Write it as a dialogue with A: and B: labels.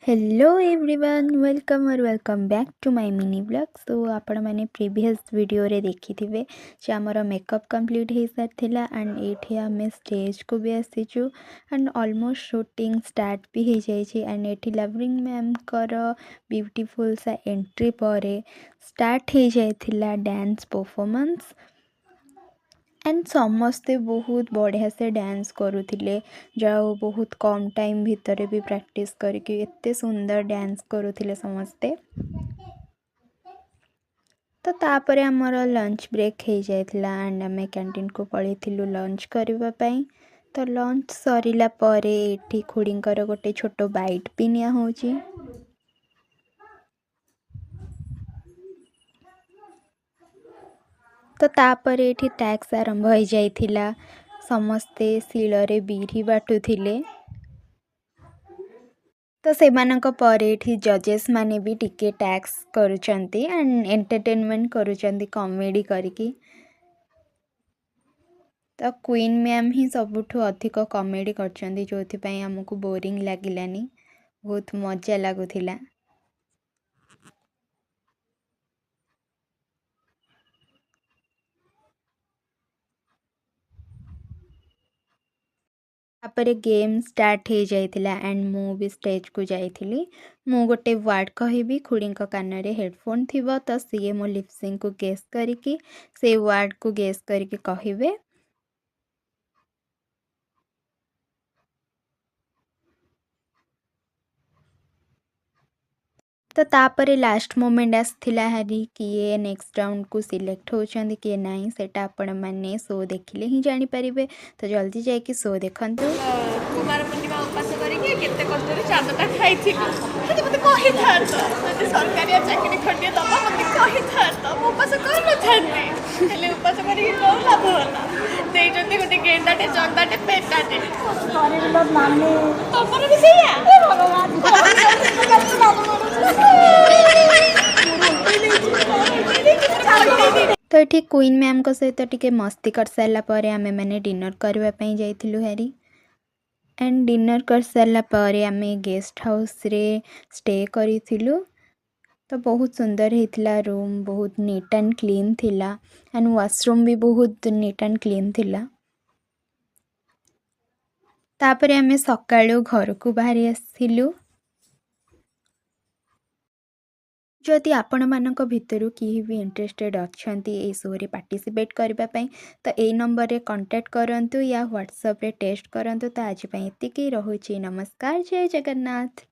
A: Hello everyone welcome back to my mini blog. So आपण मैंने previous video रे देखी थे जे आमर मेकअप कंप्लीट हो सारी एंड ये आम स्टेज को भी आसीचु एंड ऑलमोस्ट शूटिंग स्टार्ट भी हो जाए एंड ये लवरिंग मैम कर ब्यूटीफुल सा एंट्री पर स्टार्ट हो जाता डांस परफॉर्मेंस एंड समस्ते बहुत बढ़िया से डांस करुले जाओ बहुत कम टाइम भितर भी प्रैक्टिस करके एते सुंदर डांस करुले समस्ते। तो तापर आमर लंच ब्रेक हो जाता एंड आम कैंटीन को पलू लंच करने। तो लंच सरला ये खुड़ींकर गोटे छोट बाइट भी निया होची। तो तापर ये टैक्स आरंभ हो जाइथिला समस्ते शिଳରେ बिरी बाटुथिले। तो सेमानक पर एठी जजेस माने भी टिके टैक्स करूचंती एंड एंटरटेनमेंट करूचंती कॉमेडी करके। तो क्वीन मैम ही सबुठु अधिक कॉमेडी करचंती जोथि आमको बोरिंग लागिलानी, बहुत मजा लागुथिला। तापर गेम स्टार्ट हो जाइथिला एंड मु भी स्टेज को जाइथिली। मु गोटे वर्ड कहबी खुड़ी कान रे हेडफोन थिबो तो सी मो लिपसिंग को गेस करके से वर्ड को गेस करके कहबे। तो तापरे लास्ट मोमेंट आसथिला हारी किए नेक्स्ट राउंड को सिलेक्ट होचंदी किए नाही सेटा आपण माने शो देखिले ही जानि परिबे। तो जल्दी जाइए शो देखंतु।
B: कुमार पूर्णिमा उपास करके केते कष्ट चांदटा खाई मत कही था सरकारी चाकरी खटिए दबा मत कही था उपास कर उपास कर लाभ होला देखते गोटे गेंडाटे चंदाटे पेटाटे तुमर भी सैया
A: तो ये क्वीन मैम को सहित टिके मस्ती कर सारापर आम मैंने डिनर करने जाइलु हारी एंड डिनर कर सारापर आम गेस्ट हाउस रे स्टे करूँ। तो बहुत सुंदर होता रूम, बहुत नीट एंड क्लीन थिला एंड वॉशरूम भी बहुत नीट एंड क्लीन थिला। तापर आम सकाळु घर को बाहरी आसिलु। जदि आपण मानक भितरु किए भी इंटरेस्टेड अछंती ए शो रे पार्टिसिपेट करने तो ए नंबर रे कांटेक्ट करंतु या व्हाट्सएप रे टेक्स्ट करंतु। तो आज एतिकी रहुछि। नमस्कार, जय जगन्नाथ।